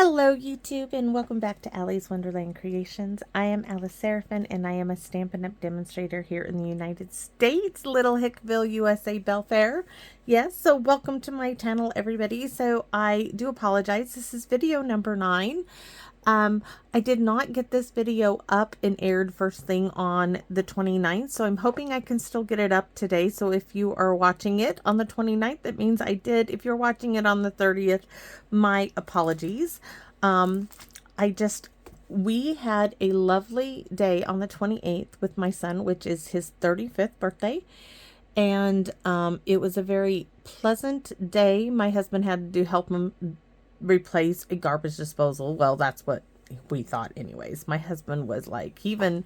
Hello YouTube and welcome back to Allie's Wonderland Creations. I am Alice Seraphin and I am a Stampin' Up! Demonstrator here in the United States, Little Hickville, USA, Belfair. Yes, so welcome to my channel everybody. So I do apologize, this is video number 9. I did not get this video up and aired first thing on the 29th, so I'm hoping I can still get it up today. So if you are watching it on the 29th, that means I did. If you're watching it on the 30th, my apologies. We had a lovely day on the 28th with my son, which is his 35th birthday. And it was a very pleasant day. My husband had to help him replace a garbage disposal. Well, that's what we thought anyways. My husband was like, he even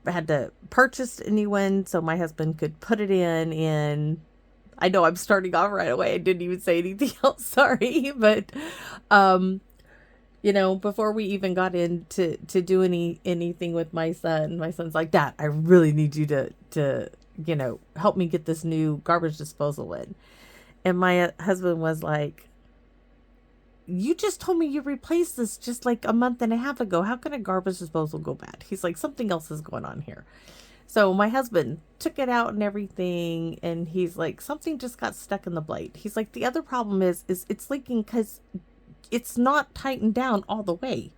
had to purchase a new one so my husband could put it in. I know I'm starting off right away. I didn't even say anything else. Sorry. But, you know, before we even got into do anything with my son's like, Dad, I really need you to, you know, help me get this new garbage disposal in. And my husband was like, you just told me you replaced this just like a month and a half ago. How can a garbage disposal go bad? He's like, something else is going on here. So my husband took it out and everything, and he's like, something just got stuck in the blade. He's like, the other problem is it's leaking because it's not tightened down all the way,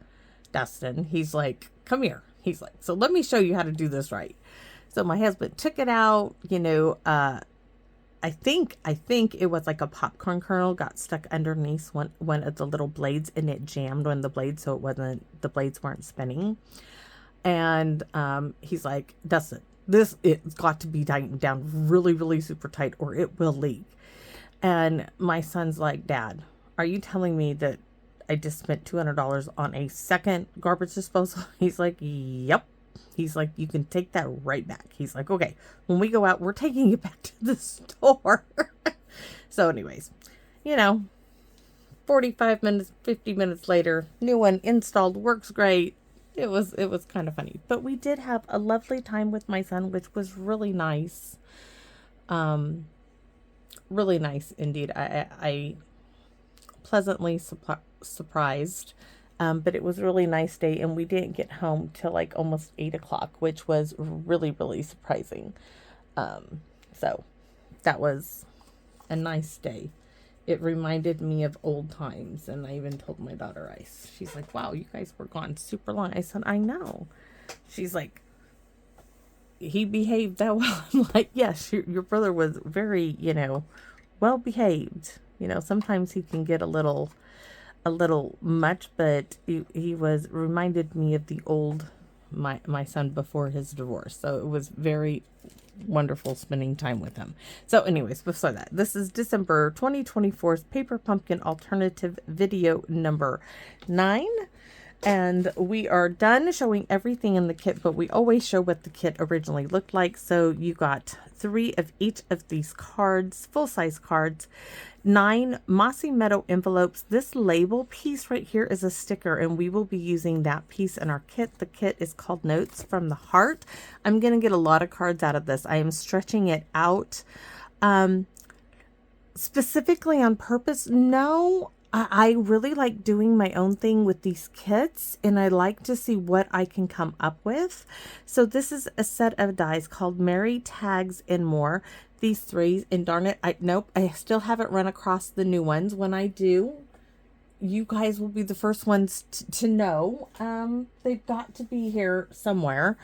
Dustin. He's like, come here. He's like, so let me show you how to do this right. So my husband took it out, you know, I think it was like a popcorn kernel got stuck underneath one of the little blades, and it jammed on the blade, so the blades weren't spinning. And he's like, Dustin, it's got to be tightened down really, really super tight or it will leak. And my son's like, Dad, are you telling me that I just spent $200 on a second garbage disposal? He's like, yep. He's like, you can take that right back. He's like, okay, when we go out, we're taking it back to the store. So anyways, you know, 45 minutes, 50 minutes later, new one installed, works great. It was kind of funny, but we did have a lovely time with my son, which was really nice. Really nice indeed. I pleasantly surprised. But it was a really nice day, and we didn't get home till like almost 8 o'clock, which was really, really surprising. So that was a nice day. It reminded me of old times, and I even told my daughter, she's like, wow, you guys were gone super long. I said, I know. She's like, he behaved that well. I'm like, yes, your brother was very, you know, well behaved. You know, sometimes he can get a little much, but he was reminded me of the old my son before his divorce. So it was very wonderful spending time with him. So anyways, before that, this is December 2024's Paper Pumpkin Alternative video number 9. And we are done showing everything in the kit, but we always show what the kit originally looked like. So you got 3 of each of these cards, full-size cards, 9 Mossy Meadow envelopes. This label piece right here is a sticker, and we will be using that piece in our kit. The kit is called Notes from the Heart. I'm going to get a lot of cards out of this. I am stretching it out specifically on purpose. No, I really like doing my own thing with these kits, and I like to see what I can come up with. So this is a set of dies called Mary Tags and More. These 3, and darn it, I still haven't run across the new ones. When I do, you guys will be the first ones to know. They've got to be here somewhere.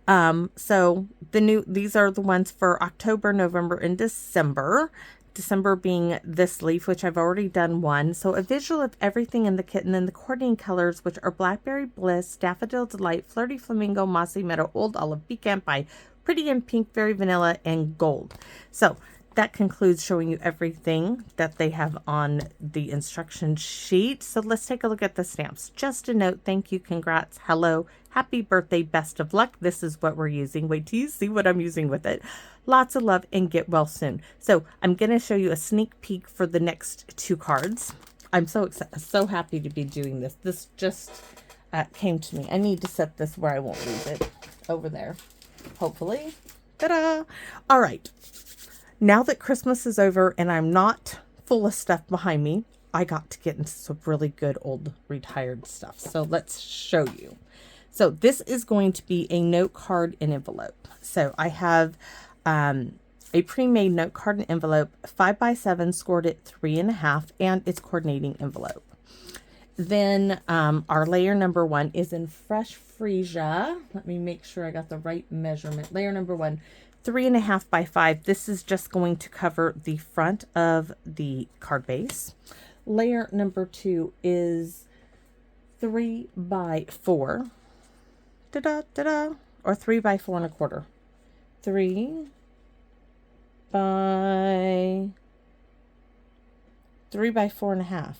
So these are the ones for October, November, and December. December being this leaf, which I've already done one. So a visual of everything in the kit, and then the coordinating colors, which are Blackberry Bliss, Daffodil Delight, Flirty Flamingo, Mossy Meadow, Old Olive, Pecan Pie, Pretty in Pink, Very Vanilla, and Gold. So that concludes showing you everything that they have on the instruction sheet. So let's take a look at the stamps. Just a note, thank you, congrats, hello, happy birthday, best of luck. This is what we're using. Wait till you see what I'm using with it. Lots of love, and get well soon. So I'm going to show you a sneak peek for the next 2 cards. I'm so excited, so happy to be doing this. This just came to me. I need to set this where I won't lose it. Over there, hopefully. Ta-da! All right. Now that Christmas is over and I'm not full of stuff behind me, I got to get into some really good old retired stuff. So let's show you. So this is going to be a note card and envelope. So I have a pre-made note card and envelope, 5x7, scored at 3.5, and it's coordinating envelope. Then our layer number 1 is in fresh freesia. Let me make sure I got the right measurement. Layer number 1, 3.5 by 5. This is just going to cover the front of the card base. Layer number 2 is 3 by 4. Or 3 by 4.25. 3 by 4.5.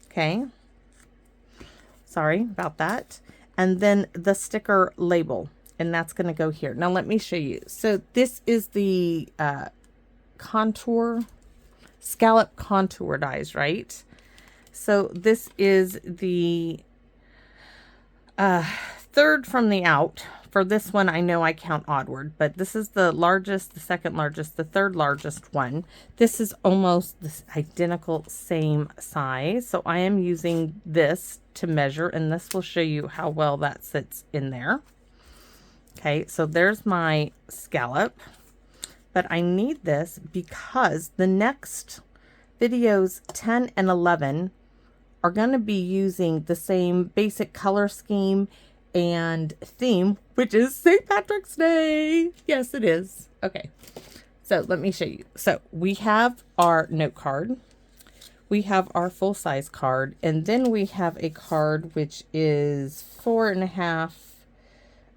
Okay. Sorry about that. And then the sticker label, and that's going to go here. Now let me show you. So this is the scallop contour dies, right? So this is the third from the out. For this one, I know I count oddward, but this is the largest, the second largest, the third largest one. This is almost the identical same size. So I am using this to measure, and this will show you how well that sits in there. Okay, so there's my scallop, but I need this because the next videos 10 and 11 are going to be using the same basic color scheme and theme, which is St. Patrick's Day. Yes, it is. Okay, so let me show you. So we have our note card, we have our full-size card, and then we have a card which is 4.5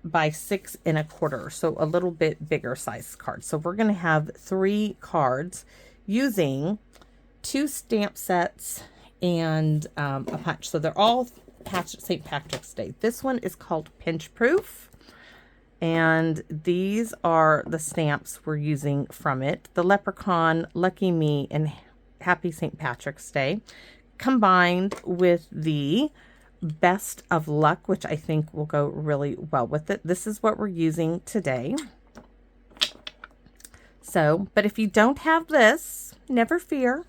by 6.25, so a little bit bigger size card. So we're going to have 3 cards using 2 stamp sets and a punch. So they're all St. Patrick's Day. This one is called Pinch Proof, and these are the stamps we're using from it. The Leprechaun, Lucky Me, and Happy St. Patrick's Day, combined with the Best of Luck, which I think will go really well with it. This is what we're using today. So, but if you don't have this, never fear.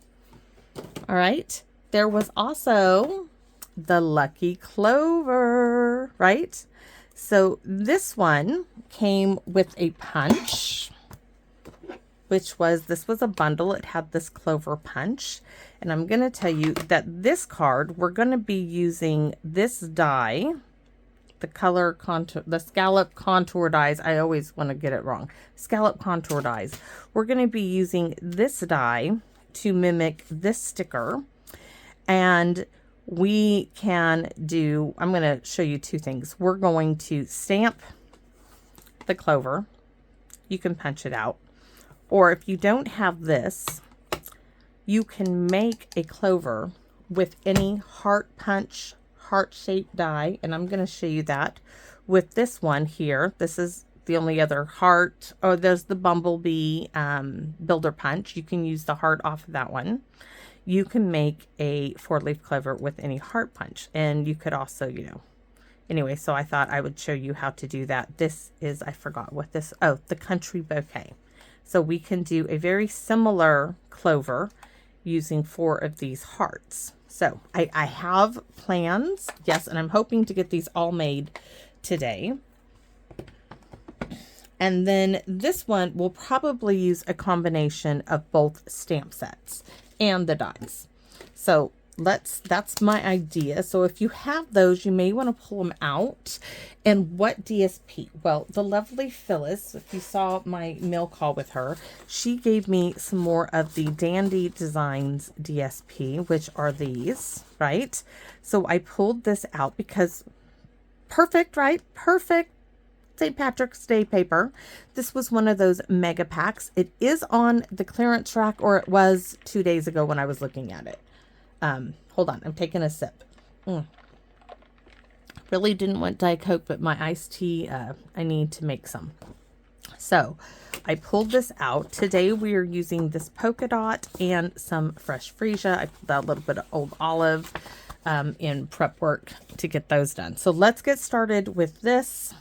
All right. There was also the Lucky Clover, right? So this one came with a punch, which was, this was a bundle. It had this clover punch. And I'm going to tell you that this card, we're going to be using this die, the color contour, the scallop contour dies. I always want to get it wrong. Scallop contour dies. We're going to be using this die to mimic this sticker. And we can do, I'm going to show you 2 things. We're going to stamp the clover. You can punch it out. Or if you don't have this, you can make a clover with any heart punch, heart-shaped die. And I'm going to show you that with this one here. This is the only other heart. Oh, there's the bumblebee builder punch. You can use the heart off of that one. You can make a 4-leaf clover with any heart punch. And you could also, you know, anyway, so I thought I would show you how to do that. This is, I forgot what this, oh, the country bouquet. So we can do a very similar clover using 4 of these hearts. So I have plans, yes, and I'm hoping to get these all made today. And then this one will probably use a combination of both stamp sets and the dies. So that's my idea. So if you have those, you may want to pull them out. And what DSP? Well, the lovely Phyllis, if you saw my mail call with her, she gave me some more of the Dandy Designs DSP, which are these, right? So I pulled this out because perfect, right? Perfect St. Patrick's Day paper. This was one of those mega packs. It is on the clearance rack, or it was 2 days ago when I was looking at it. Hold on, I'm taking a sip. Really didn't want Diet Coke, but my iced tea, I need to make some. So I pulled this out. Today we are using this polka dot and some fresh freesia. I put that little bit of old olive in prep work to get those done. So let's get started with this.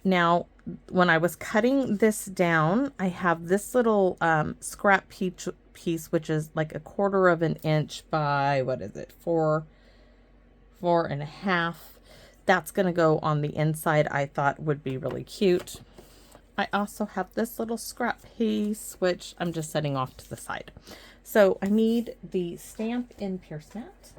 Now, when I was cutting this down, I have this little scrap piece, which is like 1/4 of an inch by, what is it, 4.5. That's going to go on the inside. I thought would be really cute. I also have this little scrap piece, which I'm just setting off to the side. So I need the Stampin' Pierce mat.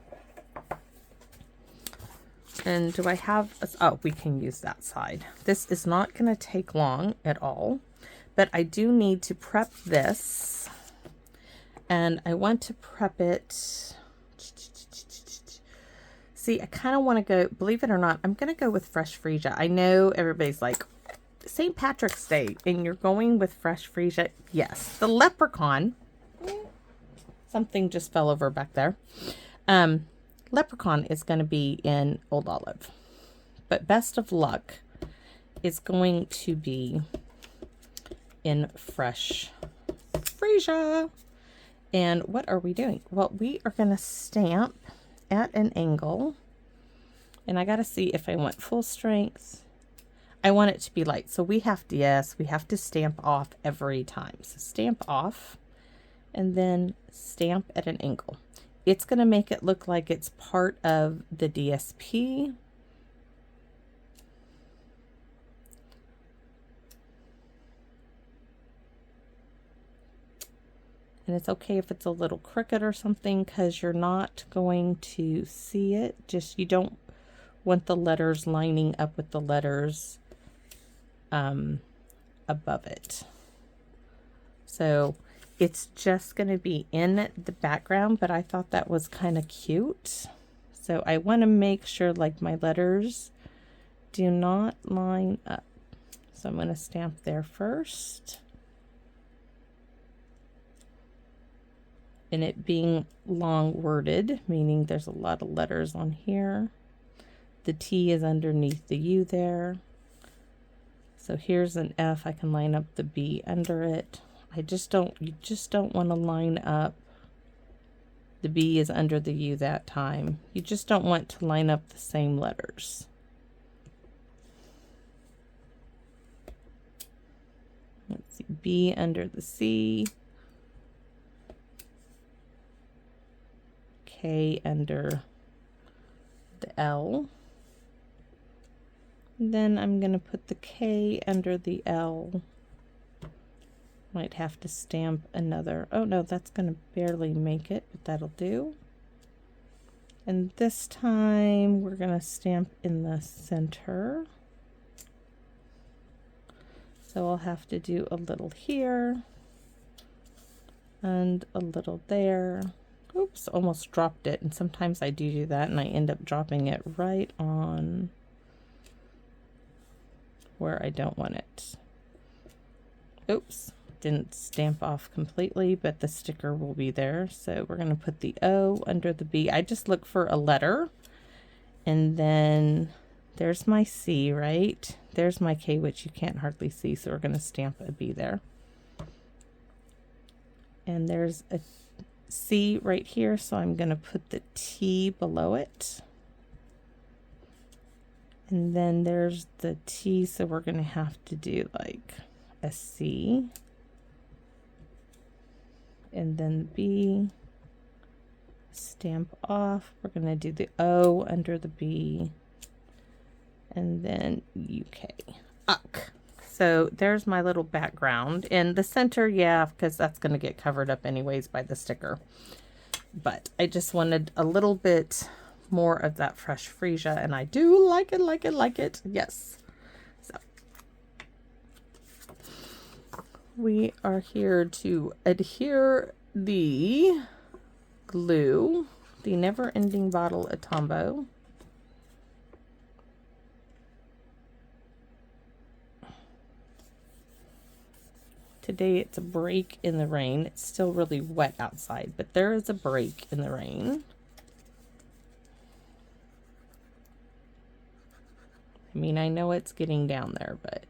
And do I have, oh, we can use that side. This is not going to take long at all, but I do need to prep this. And I want to prep it. See, I kind of want to go, believe it or not, I'm going to go with fresh freesia. I know everybody's like, St. Patrick's Day, and you're going with fresh freesia. Yes, the leprechaun. Something just fell over back there. Leprechaun is going to be in Old Olive. But Best of Luck is going to be in fresh freesia. And what are we doing? Well, we are going to stamp at an angle, and I got to see if I want full strength. I want it to be light, so we have to, yes, we have to stamp off every time. So stamp off and then stamp at an angle. It's going to make it look like it's part of the DSP. And it's okay if it's a little crooked or something, because you're not going to see it. Just, you don't want the letters lining up with the letters above it. So it's just going to be in the background, but I thought that was kind of cute. So I want to make sure like my letters do not line up. So I'm going to stamp there first. And it being long worded, meaning there's a lot of letters on here. The T is underneath the U there. So here's an F. I can line up the B under it. You just don't want to line up. The B is under the U that time. You just don't want to line up the same letters. Let's see, B under the C. K under the L. Then I'm going to put the K under the L. Might have to stamp another. Oh no, that's going to barely make it, but that'll do. And this time we're going to stamp in the center. So I'll have to do a little here and a little there. Oops, almost dropped it. And sometimes I do that and I end up dropping it right on where I don't want it. Oops, didn't stamp off completely, but the sticker will be there. So we're going to put the O under the B. I just look for a letter, and then there's my C, right? There's my K, which you can't hardly see. So we're going to stamp a B there. And there's a C right here. So I'm going to put the T below it. And then there's the T, so we're going to have to do like a C. And then B, stamp off. We're going to do the O under the B. And then UK. Uck. So there's my little background. In the center, yeah, because that's going to get covered up anyways by the sticker. But I just wanted a little bit more of that fresh freesia, and I do like it. Yes. So we are here to adhere the glue, the Never Ending Bottle of Tombow. Today it's a break in the rain. It's still really wet outside, but there is a break in the rain. I mean, I know it's getting down there, but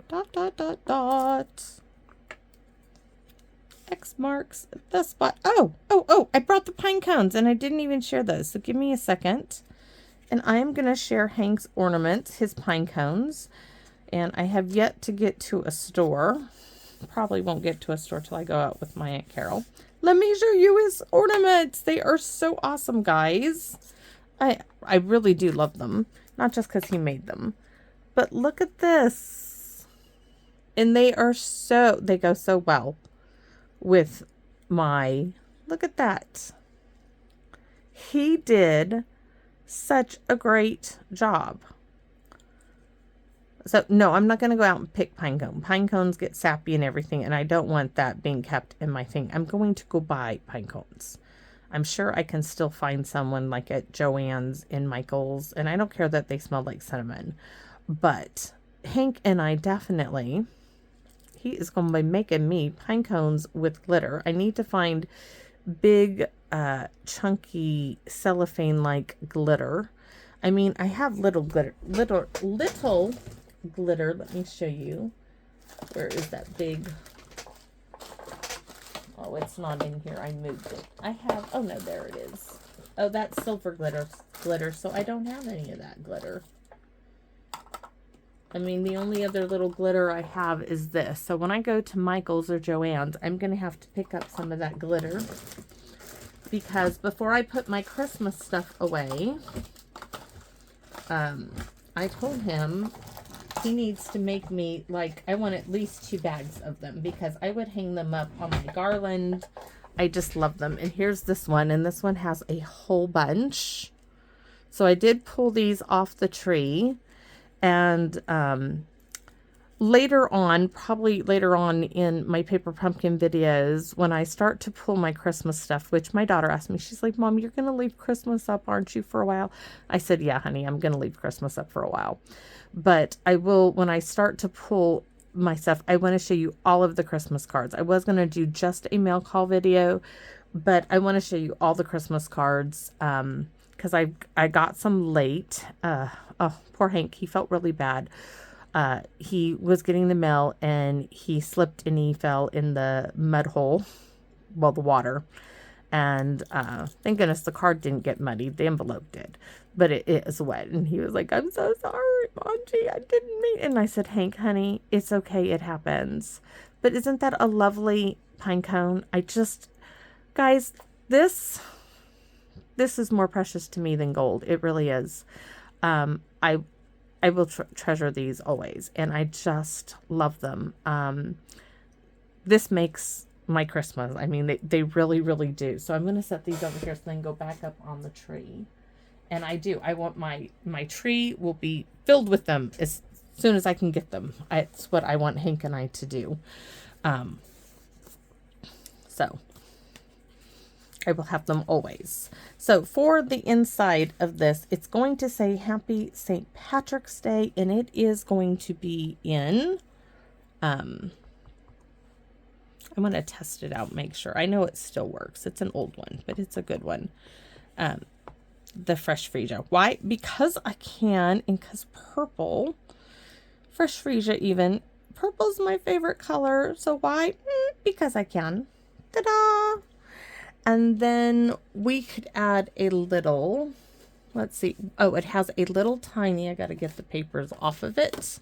dot, dot, dot, dot. X marks the spot. Oh, I brought the pine cones and I didn't even share those. So give me a second. And I am going to share Hank's ornaments, his pine cones. And I have yet to get to a store. probably won't get to a store till I go out with my Aunt Carol. Let me show you his ornaments. They are so awesome, guys. I really do love them. Not just because he made them. But look at this. And they go so well with my, look at that. He did such a great job. So, no, I'm not going to go out and pick pine cone. Pine cones get sappy and everything, and I don't want that being kept in my thing. I'm going to go buy pine cones. I'm sure I can still find someone like at Joann's in Michael's, and I don't care that they smell like cinnamon. But Hank and I definitely, he is going to be making me pine cones with glitter. I need to find big, chunky cellophane-like glitter. I mean, I have little glitter. Let me show you. Where is that big? Oh, it's not in here. I moved it. I have, oh no, there it is. Oh, that's silver glitter, so I don't have any of that glitter. I mean, the only other little glitter I have is this. So when I go to Michael's or Joann's, I'm going to have to pick up some of that glitter. Because before I put my Christmas stuff away, I told him he needs to make me, like, I want at least 2 bags of them because I would hang them up on my garland. I just love them. And here's this one, and this one has a whole bunch. So I did pull these off the tree, and probably later on in my paper pumpkin videos, when I start to pull my Christmas stuff, which my daughter asked me, she's like, Mom, you're going to leave Christmas up, aren't you, for a while? I said, yeah, honey, I'm going to leave Christmas up for a while. But I will, when I start to pull my stuff, I want to show you all of the Christmas cards. I was going to do just a mail call video, but I want to show you all the Christmas cards, because I got some late. Oh, poor Hank, he felt really bad. He was getting the mail and he slipped and he fell in the mud hole, well, the water. And thank goodness the card didn't get muddied. The envelope did. But it is wet. And he was like, I'm so sorry, Monty. I didn't mean. And I said, Hank, honey, it's okay. It happens. But isn't that a lovely pine cone? Guys, this is more precious to me than gold. It really is. I will treasure these always. And I just love them. This makes my Christmas. I mean, they really, really do. So I'm going to set these over here so then go back up on the tree. And I want my tree will be filled with them as soon as I can get them. It's what I want Hank and I to do. So I will have them always. So for the inside of this, it's going to say Happy St. Patrick's Day, and it is going to be in, I'm going to test it out, make sure. I know it still works. It's an old one, but it's a good one. The Fresh Freesia. Why? Because I can, and because purple, Fresh Freesia even, purple's my favorite color. So why? Because I can. Ta-da! And then we could add a little, let's see. Oh, it has a little tiny, I got to get the papers off of it.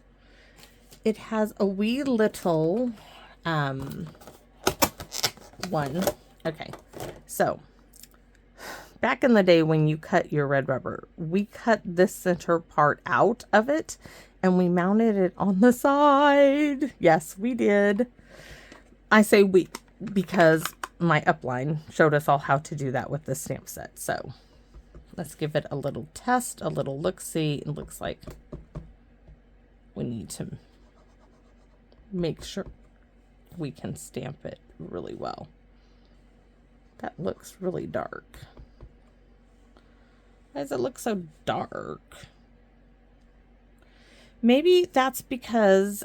It has a wee little, one. Okay. So back in the day when you cut your red rubber, we cut this center part out of it and we mounted it on the side. Yes, we did. I say we because my upline showed us all how to do that with the stamp set. So let's give it a little test, a little look-see. It looks like we need to make sure we can stamp it really well. That looks really dark. Why does it look so dark? Maybe that's because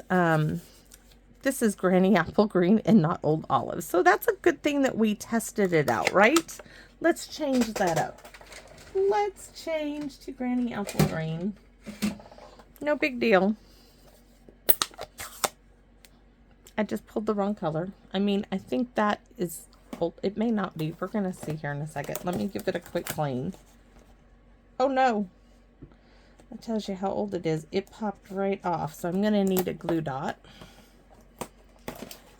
this is Granny Apple Green and not Old Olive. So that's a good thing that we tested it out, right? Let's change that up. Let's change to Granny Apple Green. No big deal. I just pulled the wrong color. I mean, I think that is old. It may not be. We're going to see here in a second. Let me give it a quick clean. Oh no. That tells you how old it is. It popped right off. So I'm going to need a glue dot.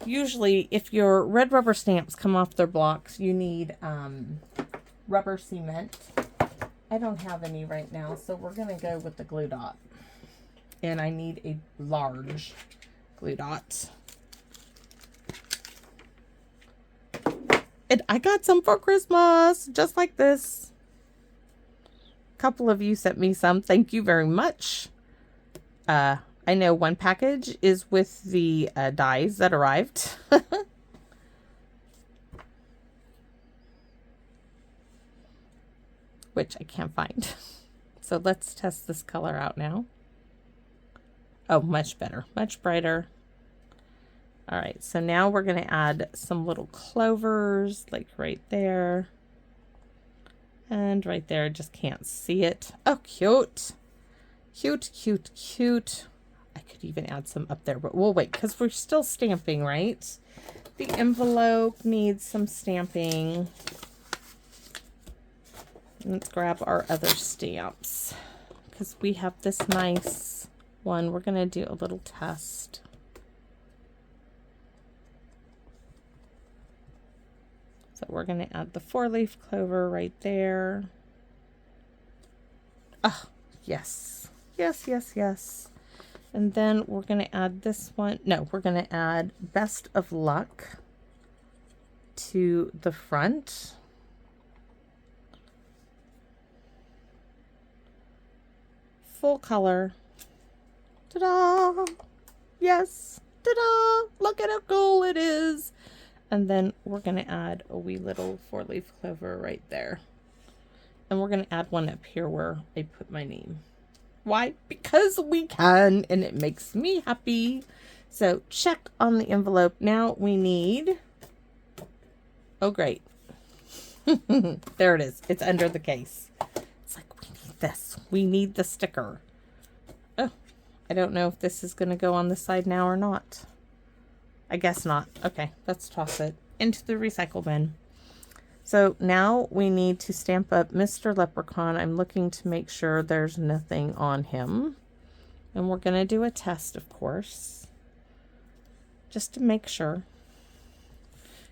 usually if your red rubber stamps come off their blocks, you need rubber cement. I don't have any right now, so we're going to go with the glue dot. And I need a large glue dot. And I got some for Christmas, just like this. A couple of you sent me some. Thank you very much. I know one package is with the dies that arrived. Which I can't find. So let's test this color out now. Oh, much better, much brighter. All right, so now we're going to add some little clovers, like right there. And right there, just can't see it. Oh, cute. Cute, cute, cute. I could even add some up there, but we'll wait because we're still stamping, right? The envelope needs some stamping. Let's grab our other stamps because we have this nice one. We're going to do a little test. So we're going to add the 4-leaf clover right there. Oh, yes. Yes, yes, yes. And then we're going to add this one. No, we're going to add Best of Luck to the front. Full color. Ta-da! Yes. Ta-da! Look at how cool it is. And then we're going to add a wee little 4-leaf clover right there. And we're going to add one up here where I put my name. Why? Because we can, and it makes me happy. So check on the envelope. Now we need, oh great. There it is. It's under the case. It's like, we need this. We need the sticker. Oh, I don't know if this is going to go on the side now or not. I guess not. Okay, let's toss it into the recycle bin. So now we need to stamp up Mr. Leprechaun. I'm looking to make sure there's nothing on him. And we're going to do a test, of course, just to make sure.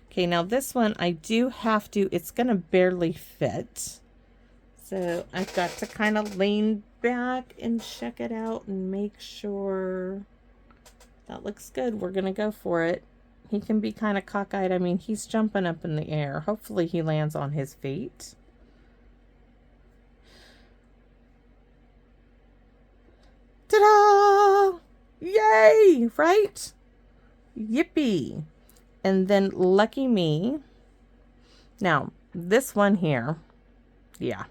Okay, now this one I do have to, it's going to barely fit. So I've got to kind of lean back and check it out and make sure that looks good. We're going to go for it. He can be kind of cockeyed. I mean, he's jumping up in the air. Hopefully he lands on his feet. Ta-da! Yay! Right? Yippee! And then lucky me. Now, this one here, yeah.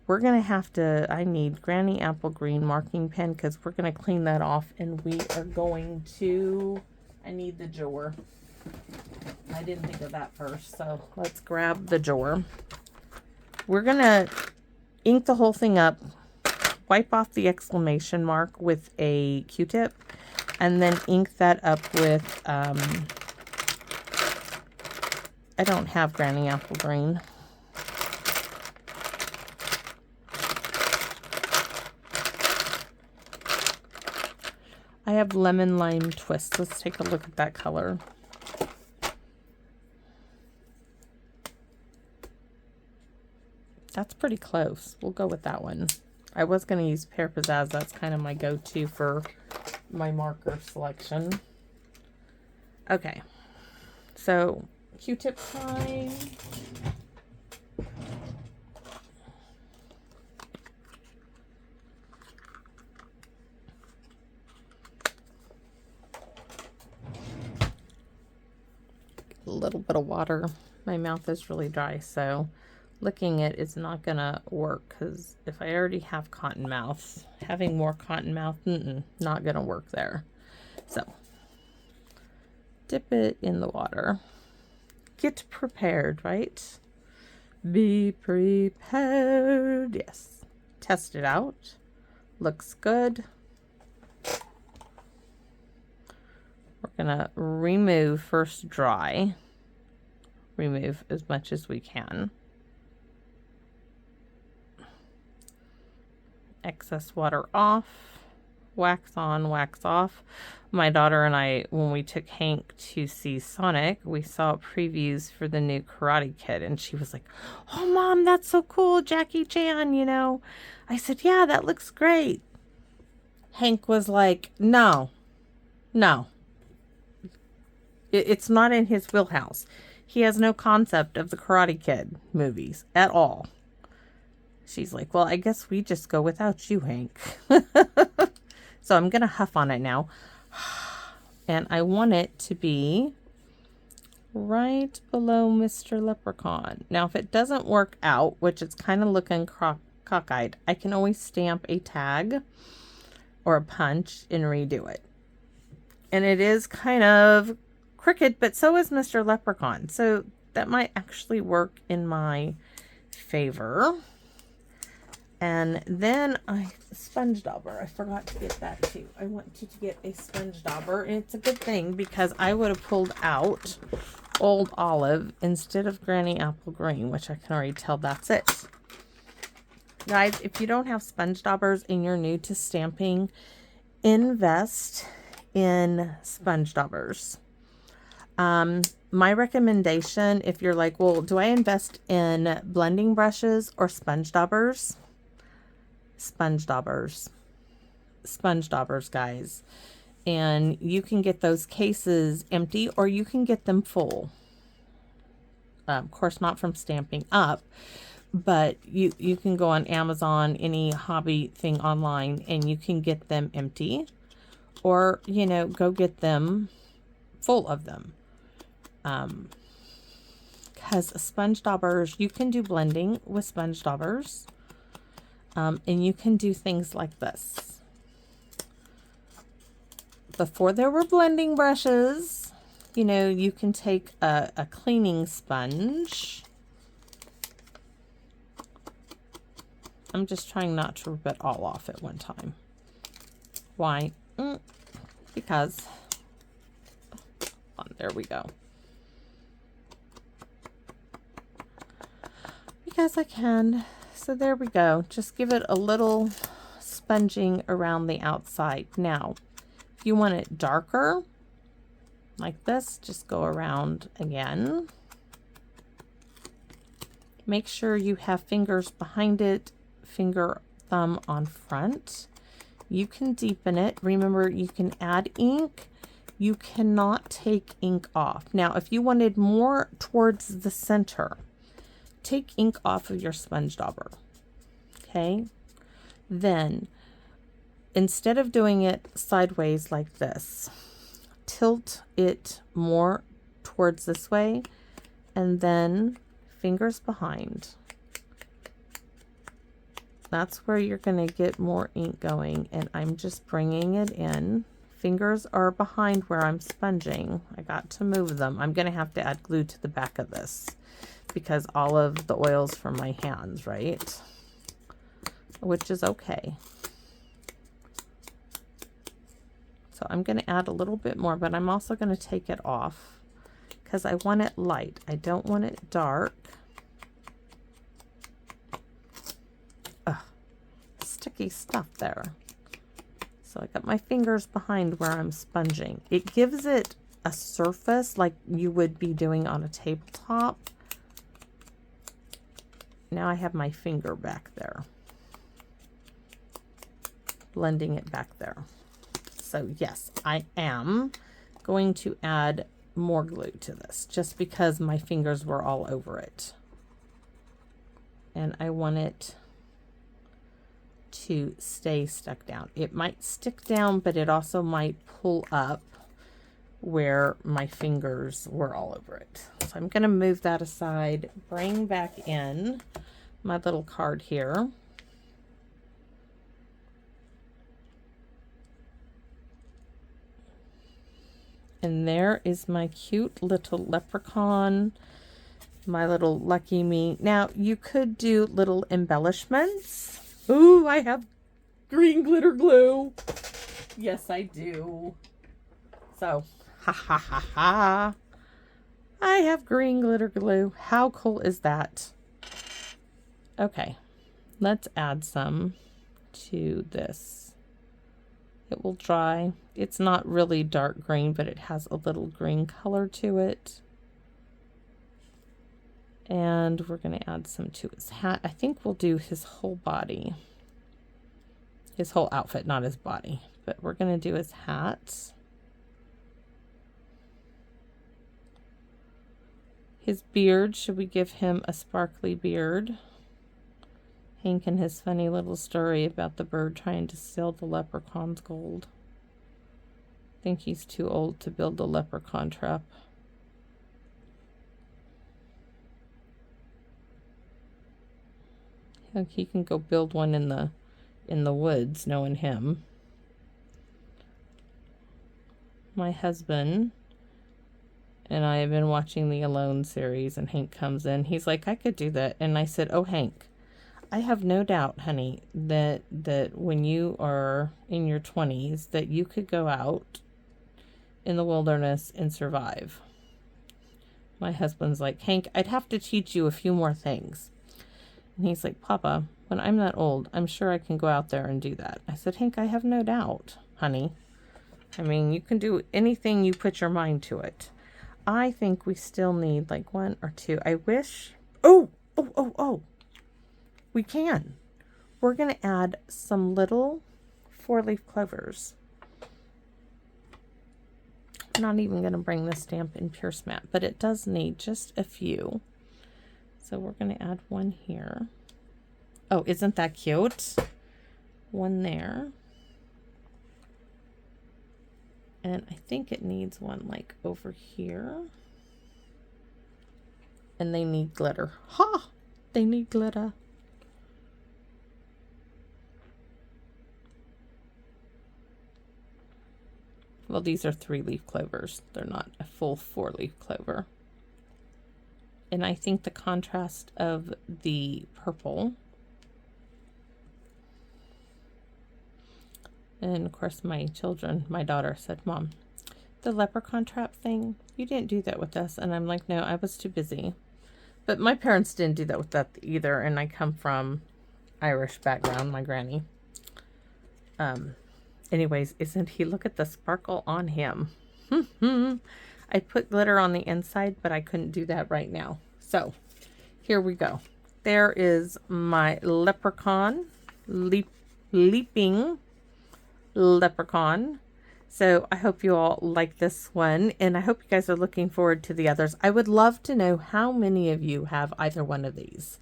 We're going to have to, I need Granny Apple Green marking pen because we're going to clean that off and we are going to, I need the drawer. I didn't think of that first, so let's grab the drawer. We're going to ink the whole thing up, wipe off the exclamation mark with a Q-tip, and then ink that up with, I don't have Granny Apple Green. I have Lemon Lime Twist. Let's take a look at that color. That's pretty close. We'll go with that one. I was going to use Pear Pizzazz. That's kind of my go-to for my marker selection. Okay. So, Q-tip time. A little bit of water. My mouth is really dry, so licking it is not gonna work because if I already have cotton mouth, having more cotton mouth, not gonna work there. So dip it in the water. Get prepared, right? Be prepared. Yes. Test it out. Looks good. We're gonna remove first dry. Remove as much as we can. Excess water off. wax on, wax off. My daughter and I, when we took Hank to see Sonic, we saw previews for the new Karate Kid, and she was like, "Oh, Mom, that's so cool, Jackie Chan, you know." I said, "Yeah, that looks great." Hank was like, "No, no. It's not in his wheelhouse. He has no concept of the Karate Kid movies at all." She's like, "Well, I guess we just go without you, Hank." So I'm going to huff on it now. And I want it to be right below Mr. Leprechaun. Now, if it doesn't work out, which it's kind of looking cockeyed, I can always stamp a tag or a punch and redo it. And it is kind of crooked, but so is Mr. Leprechaun. So that might actually work in my favor. And then sponge dauber. I forgot to get that too. I wanted to get a sponge dauber, and it's a good thing because I would have pulled out Old Olive instead of Granny Apple Green, which I can already tell that's it. Guys, if you don't have sponge daubers and you're new to stamping, invest in sponge daubers. My recommendation, if you're like, well, do I invest in blending brushes or sponge daubers? Sponge daubers, guys. And you can get those cases empty or you can get them full. Of course, not from Stampin' Up, but you can go on Amazon, any hobby thing online, and you can get them empty, or, you know, go get them full of them. Because sponge daubers, you can do blending with sponge daubers. And you can do things like this. Before there were blending brushes, you know, you can take a cleaning sponge. I'm just trying not to rip it all off at one time. Why? Because, there we go. Because I can. So there we go. Just give it a little sponging around the outside. Now, if you want it darker, like this, just go around again. Make sure you have fingers behind it, finger, thumb on front. You can deepen it. Remember, you can add ink. You cannot take ink off. Now, if you wanted more towards the center, take ink off of your sponge dauber. Okay, then instead of doing it sideways like this, tilt it more towards this way, and then fingers behind. That's where you're going to get more ink going, and I'm just bringing it in. Fingers are behind where I'm sponging. I got to move them. I'm going to have to add glue to the back of this because all of the oil's from my hands, right? Which is okay. So I'm going to add a little bit more, but I'm also going to take it off because I want it light. I don't want it dark. Ugh, sticky stuff there. So I got my fingers behind where I'm sponging. It gives it a surface like you would be doing on a tabletop. Now I have my finger back there, blending it back there. So yes, I am going to add more glue to this just because my fingers were all over it. And I want it to stay stuck down. It might stick down, but it also might pull up where my fingers were all over it. So I'm going to move that aside, bring back in my little card here. And there is my cute little leprechaun, my little lucky me. Now you could do little embellishments. Ooh, I have green glitter glue. Yes, I do. So, ha ha ha ha. I have green glitter glue. How cool is that? Okay, let's add some to this It will dry. It's not really dark green, but it has a little green color to it. And we're going to add some to his hat. I think we'll do his whole body. His whole outfit, not his body. But we're going to do his hat. His beard, should we give him a sparkly beard? Hank and his funny little story about the bird trying to steal the leprechaun's gold. I think he's too old to build a leprechaun trap. He can go build one in the woods, knowing him. My husband and I have been watching the Alone series, and Hank comes in. He's like, I could do that. And I said, oh, Hank, I have no doubt, honey, that when you are in your 20s, that you could go out in the wilderness and survive. My husband's like, Hank, I'd have to teach you a few more things. And he's like, Papa, when I'm that old, I'm sure I can go out there and do that. I said, Hank, I have no doubt, honey. I mean, you can do anything you put your mind to it. I think we still need like 1 or 2. I wish. Oh. We can. We're going to add some little 4-leaf clovers. I'm not even going to bring the Stampin' Pierce mat, but it does need just a few. So we're going to add one here. Oh, isn't that cute? One there. And I think it needs one like over here. And they need glitter. Ha! They need glitter. Well, these are 3-leaf clovers. They're not a full 4-leaf clover. And I think the contrast of the purple. And of course my daughter said, Mom, the leprechaun trap thing, you didn't do that with us. And I'm like, no, I was too busy. But my parents didn't do that with that either. And I come from Irish background, my granny. Anyways, isn't he, look at the sparkle on him. I put glitter on the inside, but I couldn't do that right now. So here we go. There is my leprechaun, leaping leprechaun. So I hope you all like this one, and I hope you guys are looking forward to the others. I would love to know how many of you have either one of these.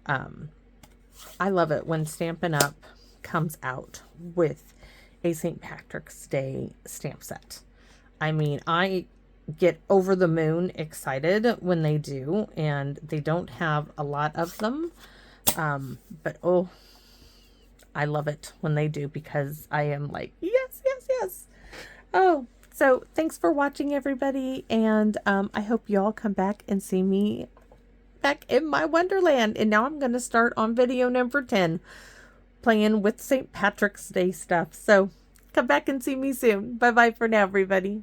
I love it when Stampin' Up comes out with a St. Patrick's Day stamp set. I mean, I get over the moon excited when they do, and they don't have a lot of them. But oh, I love it when they do, because I am like, yes, yes, yes. Oh, so thanks for watching, everybody. And I hope you all come back and see me back in my Wonderland. And now I'm going to start on video number 10, playing with St. Patrick's Day stuff. So come back and see me soon. Bye-bye for now, everybody.